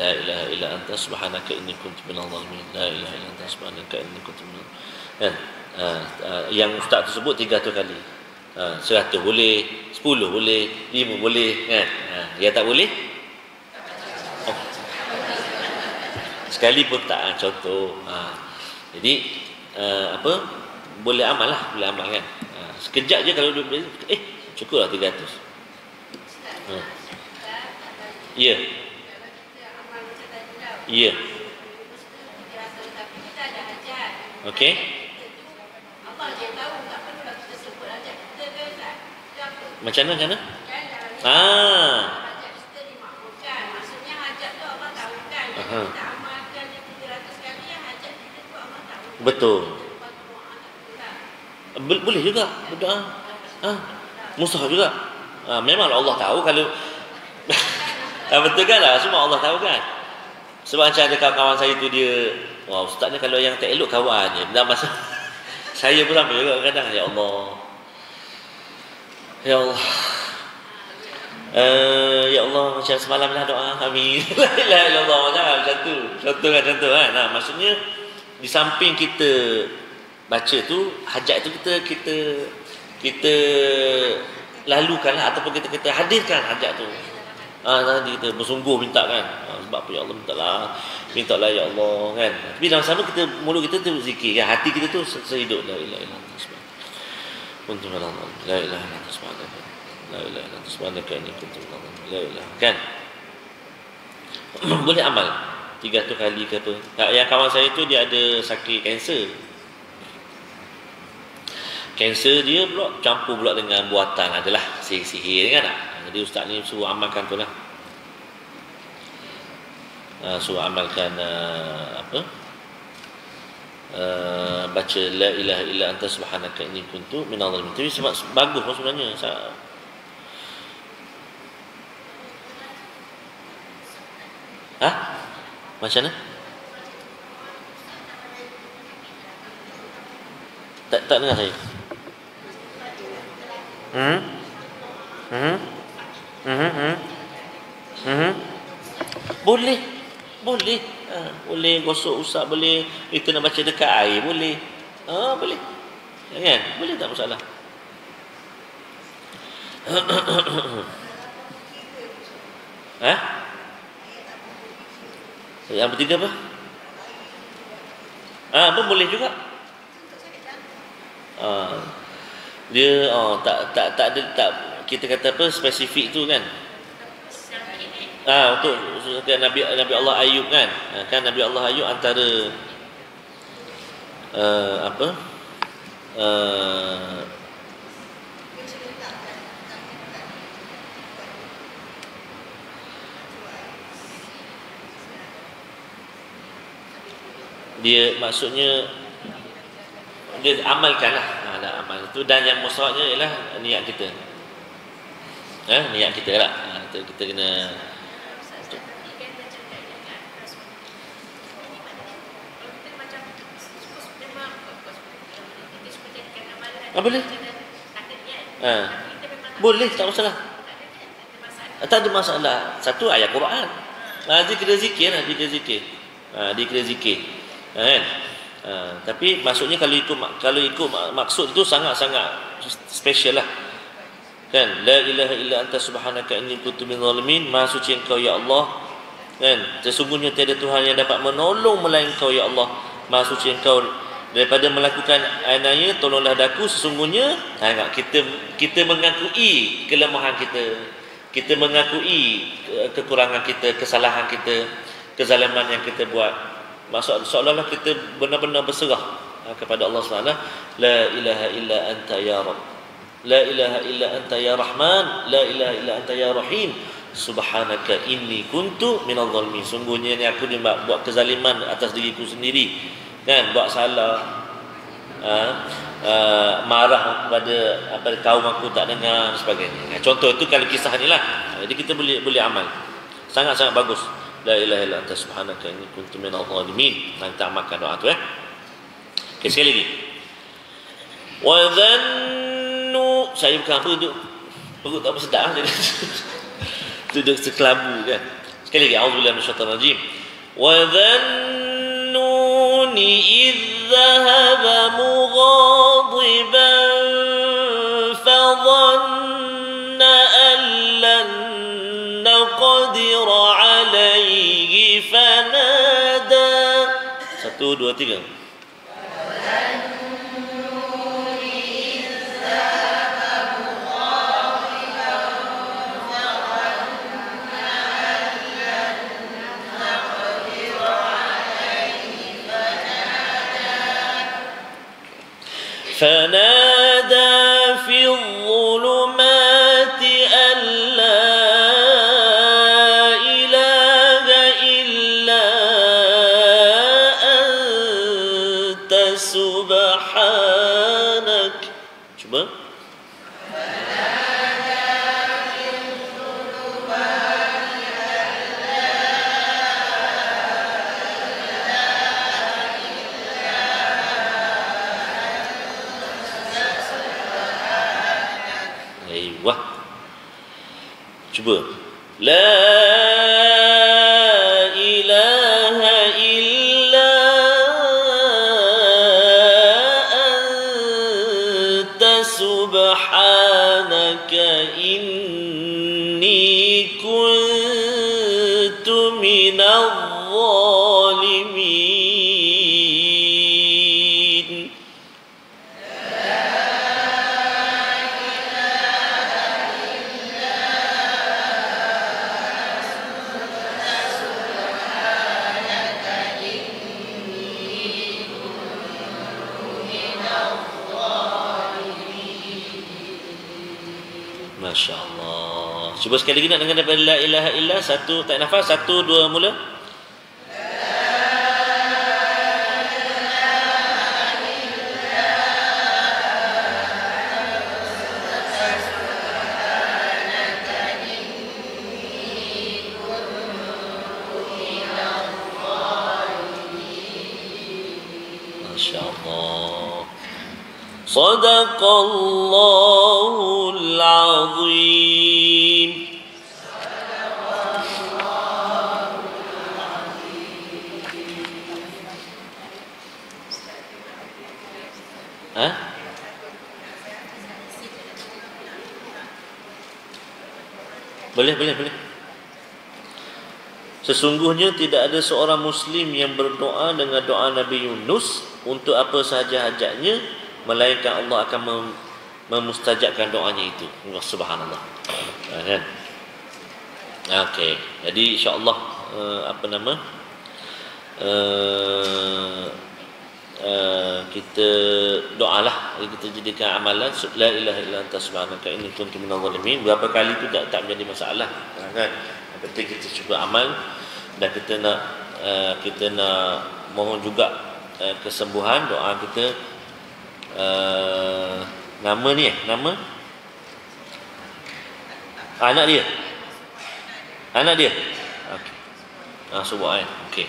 La ilaha illa anta subhanaka inni kuntu minadh dhalimin, la ilaha illa anta subhanaka inni kuntu minadh kan. Yang ustaz tersebut 300 kali. 100 boleh, 10 boleh, 5 boleh kan. Yang tak boleh sekali pun tak, contoh. Jadi boleh amal lah, boleh amal kan. Sekejap je kalau dia cukup lah 300. Ya. Ya. Okey. Macam mana? Betul. Boleh juga berdoa. Mustahil juga. Memang Allah tahu kalau betul kan lah, semua Allah tahu kan. Sebab macam ada kawan-kawan saya tu dia, wah ustaz ni kalau yang tak elok kawan je. Dalam masa saya pun sampai juga kadang, ya Allah. Ya Allah. Ya Allah, macam semalam lah doa kami. La ilaha illallah macam tu. Contoh kan. Maksudnya di samping kita baca tu, hajat tu kita lalukanlah ataupun kita hadirkan hajat tu. Nanti kita bersungguh minta kan. Sebab apa ya Allah, mintalah ya Allah kan. Tapi dalam sama kita mulut kita tu zikir kan, hati kita tu sehidup la ilaha illallah. Kuntu minadh dhalimin. La ilaha illallah subhanaka. La ilaha illallah subhanaka inni kuntu minadh dhalimin. La ilaha kan. Boleh amal 300 kali ke apa. Yang kawan saya tu dia ada sakit kanser. Kanser dia pula campur pula dengan buatan adalah sihir kan tak? Jadi ustaz ni suruh amalkan tu lah. Suruh amalkan baca la ilaha illa anta subhanaka inni kuntu minadh dhalimin. Tapi sebab bagus pun sebenarnya. Macam mana? Tak dengar saya. Boleh. Boleh gosok usap, boleh kita nak baca dekat air, boleh. Boleh. Kan? Boleh tak masalah. Yang bertiga apa? Pun boleh juga. Dia tak ada kita kata apa spesifik tu kan. Untuk Nabi Allah Ayub kan. Kan Nabi Allah Ayub antara dia maksudnya dia amalkanlah. Amal itu, dan yang musaratnya ialah niat kita. Niat kita lah. Kita kena boleh. Boleh, tak masalah. Tak ada masalah. Satu ayat Quran. Dia kena zikir lah, dia kena zikir. Kan? Tapi maksudnya kalau ikut maksud itu sangat-sangat special lah. Kan? La ilaha illa anta subhanaka inni kuntu minadh dhalimin. Maha suci engkau ya Allah. Kan? Sesungguhnya tiada Tuhan yang dapat menolong melainkan engkau ya Allah. Maha suci engkau daripada melakukan aniaya, tolonglah daku, sesungguhnya kita mengakui kelemahan kita, kita mengakui kekurangan kita, kesalahan kita, kezaliman yang kita buat. Maksud seolah-olah kita benar-benar berserah kepada Allah SWT. La ilaha illa anta ya Rabb, la ilaha illa anta ya Rahman, la ilaha illa anta ya Rahim, subhanaka inni kuntu minadh dhalimin. Sungguhnya ni aku ni buat kezaliman atas diriku sendiri, kan, buat salah, marah pada kaum aku tak dengar dan sebagainya. Contoh itu kalau kisah ni lah. Jadi kita boleh amal. Sangat-sangat bagus. La ilaha illa anta subhanaka inni kuntu minadh dhalimin. Nanti amalkan doa tu Okay, sekali lagi. Wa dhannu, saya bukan apa duduk perut tak bersedar jadi duduk sekelabu kan. Sekali lagi, a'udzubillahi minasyaitanir rajim. Wa dhannuni idh dhahaba mughadiban fa dhanna an lan naqdir alayhi fanada. 1 2 3. فنادى في الظلمات أن لا إله إلا أنت سبحانك. Cuba. Cuba. La ilaha illa anta subhanaka inni kuntu minadh dhalimin. Masya Allah. Cuba sekali lagi nak dengar daripada la ilaha illa. 1 tak nafas, 1 2 mula. Masya Allah. Sadaqallahul azim. Boleh. Sesungguhnya tidak ada seorang Muslim yang berdoa dengan doa Nabi Yunus untuk apa sahaja hajatnya, melainkan Allah akan memustajabkan doanya itu. Subhanallah. Kan? Okey. Jadi insya-Allah kita doalah, kita jadikan amalan la ilaha illa anta subhanaka inni kuntu minadh dhalimin. Berapa kali itu tak menjadi masalah, kan? Yang penting kita cuba amal dan kita nak mohon juga kesembuhan. Doa kita nama ni nama anak dia okey. Subhan. Okey.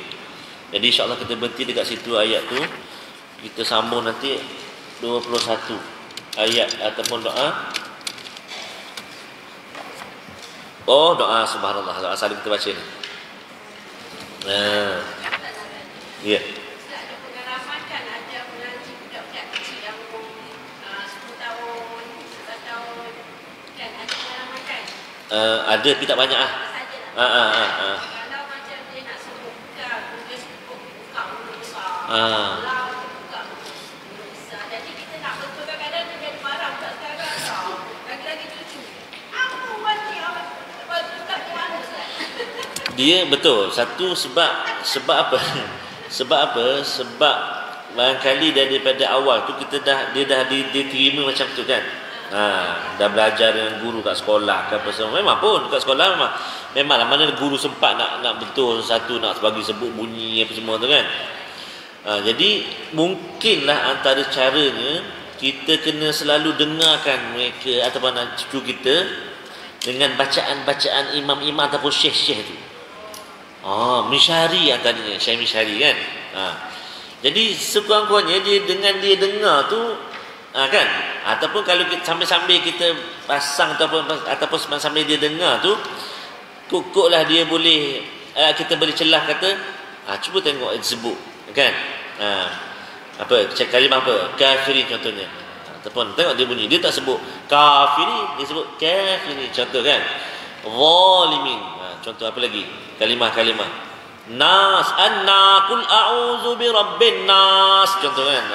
Jadi insya-Allah kita berhenti dekat situ ayat tu. Kita sambung nanti 21 ayat ataupun doa. Doa subhanallah. Doa asal kita baca ni. Ya. Ada tapi tak banyak Kalau macam dia nak sebut buka, dia sebut buka mulut besar. Kalau buka nak betul kadang-kadang dia jadi marah budak sekarang tau. Lagi-lagi cucu. Apa buat ni awak? Tak mana Ustaz? Dia betul. Satu sebab apa? Sebab barangkali daripada awal tu dia dah diterima macam tu kan. Dah belajar dengan guru kat sekolah ke apa semua. Memang pun kat sekolah memanglah mana guru sempat nak betul satu nak bagi sebut bunyi apa semua tu kan. Jadi mungkinlah antara caranya kita kena selalu dengarkan mereka ataupun cucu kita dengan bacaan-bacaan imam-imam ataupun syekh-syekh tu. Misyari antaranya, Syekh Misyari kan. Jadi sekurang-kurangnya dia dengar tu kan, ataupun kalau kita, sambil-sambil kita pasang ataupun sambil dia dengar tu, kukuklah dia boleh kita boleh celah kata cuba tengok sebut kan. Kalimah apa? Kafiri contohnya. Ataupun tengok dia bunyi, dia tak sebut kafiri, dia sebut kafiri contoh kan. Zalimin. Contoh apa lagi? Kalimah nas, qul a'udzu birabbin nas contoh kan.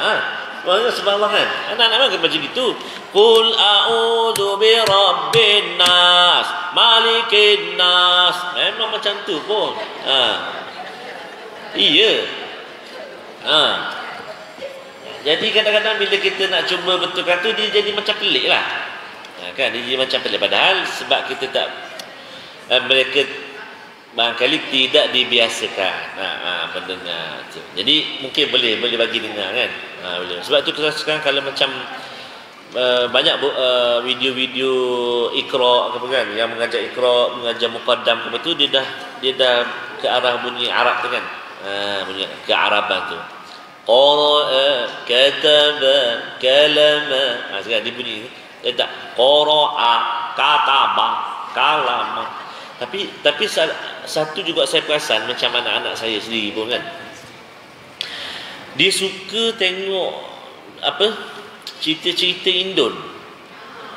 Subhanallah kan. Anak-anak kan macam gitu. Qul a'udzu birabbin nas, malikin nas. Memang macam tu pun. Iya. Jadi kadang-kadang bila kita nak cuba betulkan tu, dia jadi macam pelik lah. Kan, dia jadi macam pelik. Padahal sebab kita tak mereka barangkali tidak dibiasakan mendengar tu. Jadi mungkin boleh bagi dengar kan. Boleh. Sebab tu kita sekarang kalau macam banyak video-video Iqra apa kan, yang mengajar Iqra, mengajar muqaddam apa tu, dia dah ke arah bunyi Arab tu kan. Bunyi kearaban tu. Qara'a, kataba, kalama. Sekarang dia bunyi dia tak qara'a, kataba, kalama. Tapi satu juga saya perasan macam anak-anak saya sendiri pun kan. Dia suka tengok cerita-cerita Indon.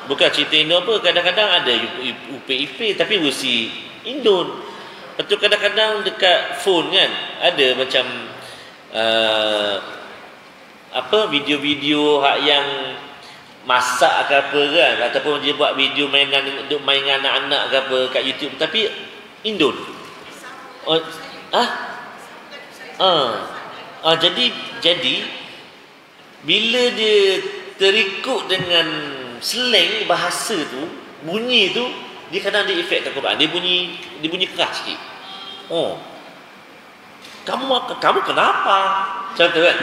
Bukan cerita Indon apa, kadang-kadang ada UPIP tapi versi Indon. Lepas tu kadang-kadang dekat phone kan ada macam video-video yang masak ke apa kan, ataupun dia buat video main anak-anak ke apa kat YouTube tapi Indon. Jadi bila dia terikut dengan slang bahasa tu, bunyi tu, dia kadang dia efek kat Quran. Dia bunyi keras sikit. Kamu kenapa? Contoh kan.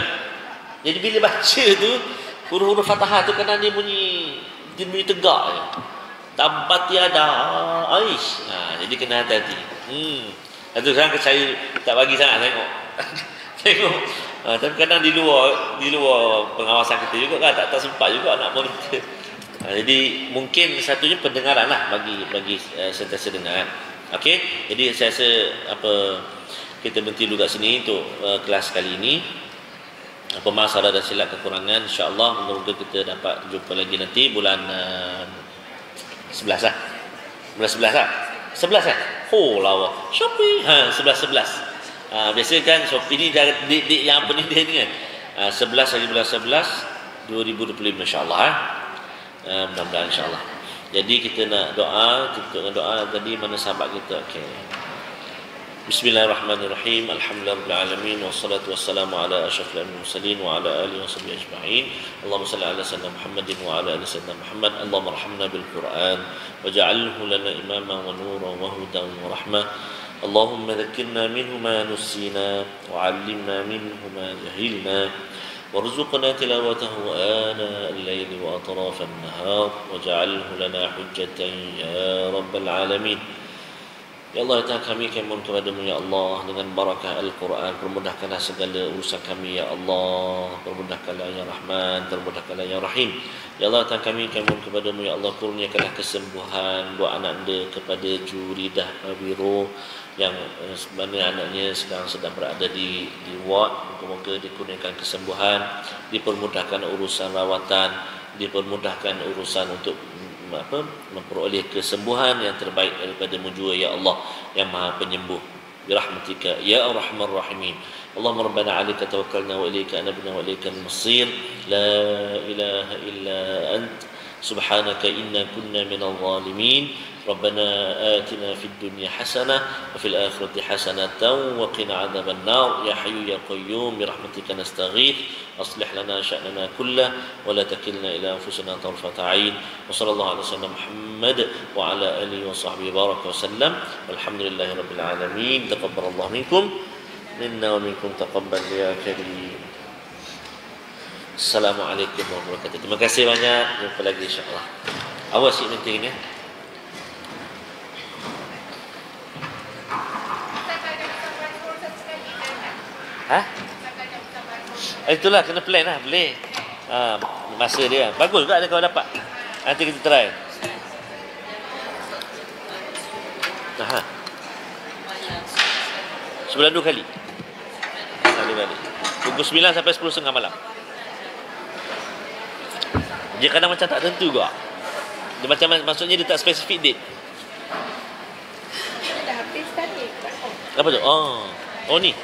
Jadi bila baca tu, huruf-huruf Fatihah tu kadang dia bunyi tegak je. Tabat yada aish. Jadi kena hati-hati. Itu sekarang saya tak bagi sangat tengok. Tapi kadang di luar pengawasan kita juga kan, tak sempat juga nak monitor. Jadi mungkin satunya pendengaran lah bagi sentiasa dengar. Okey. Jadi saya rasa kita berhenti dulu kat sini untuk kelas kali ini. Maaf salah dan silap kekurangan, insya-Allah moga-moga kita dapat jumpa lagi nanti bulan 11 lah. Bulan 11 lah. 11 kan? Lawa. Shopee. 11. Biasa kan Shopee ni dah date yang apa ni dia ni kan. 11 hari bulan 11 2025 insya-Allah mudah-mudahan insya-Allah. Jadi kita nak doa, tutup dengan doa tadi mana sahabat kita. Okey. Bismillahirrahmanirrahim. Alhamdulillahirabbil alamin wassalatu wassalamu ala asyrafil mursalin wa ala alihi washabbihi ajma'in. Allahumma shalli ala sayyidina Muhammadin wa ala ali sayyidina Muhammad. Allahumma arhamna bil Qur'an waj'alhu lana imaman wa nuran wa hudan wa rahmah. Allahumma dhakkirna minhu ma nusina wa 'allimna minhu ma jahilna warzuqna tilawatahu ana al-layli wa atraf an-nahar waj'alhu lana hujjatan ya rabbal alamin. Ya Allah, ya kami mohon kepadamu ya Allah, dengan barakah Al-Quran permudahkanlah segala urusan kami ya Allah, permudahkanlah ya Rahman, permudahkanlah ya Rahim. Ya Allah, ya kami mohon kepadamu ya Allah, kurniakanlah kesembuhan buat anak anda kepada Juridah Biro yang sebenarnya anaknya sedang berada di ward. Moga-moga dikurniakan kesembuhan, dipermudahkan urusan rawatan, dipermudahkan urusan untuk memperoleh kesembuhan yang terbaik daripada-Mu jua ya Allah yang Maha Penyembuh. برحمتك يا أرحم الراحمين. اللهم ربنا عليك توكلنا وإليك أنبنا وإليك المصير. لا إله إلا أنت سبحانك إنا كنا من الظالمين. ربنا آتنا في الدنيا حسنة وفي الآخرة حسنة وقنا عذاب النار. يا حي يا قيوم برحمتك نستغيث أصلح لنا شأننا كله ولا تكلنا إلى أنفسنا طرفة عين. وصلى الله على سيدنا محمد وعلى آله وصحبه بارك وسلم والحمد لله رب العالمين. تقبل الله منكم منا ومنكم تقبل يا كريم. Assalamualaikum warahmatullahi wabarakatuh. Terima kasih banyak. Jumpa lagi insya-Allah. Awas si penting ya. Hah? Itulah kena plan lah, boleh. Masa dia. Bagus juga kalau dapat. Nanti kita try. Sebulan 2 kali. Pukul 9 sampai 10.30 malam. Dia kadang macam tak tentu juga. Dia macam maksudnya dia tak spesifik date. Dah habis tadi. Apa tu? Oh ni.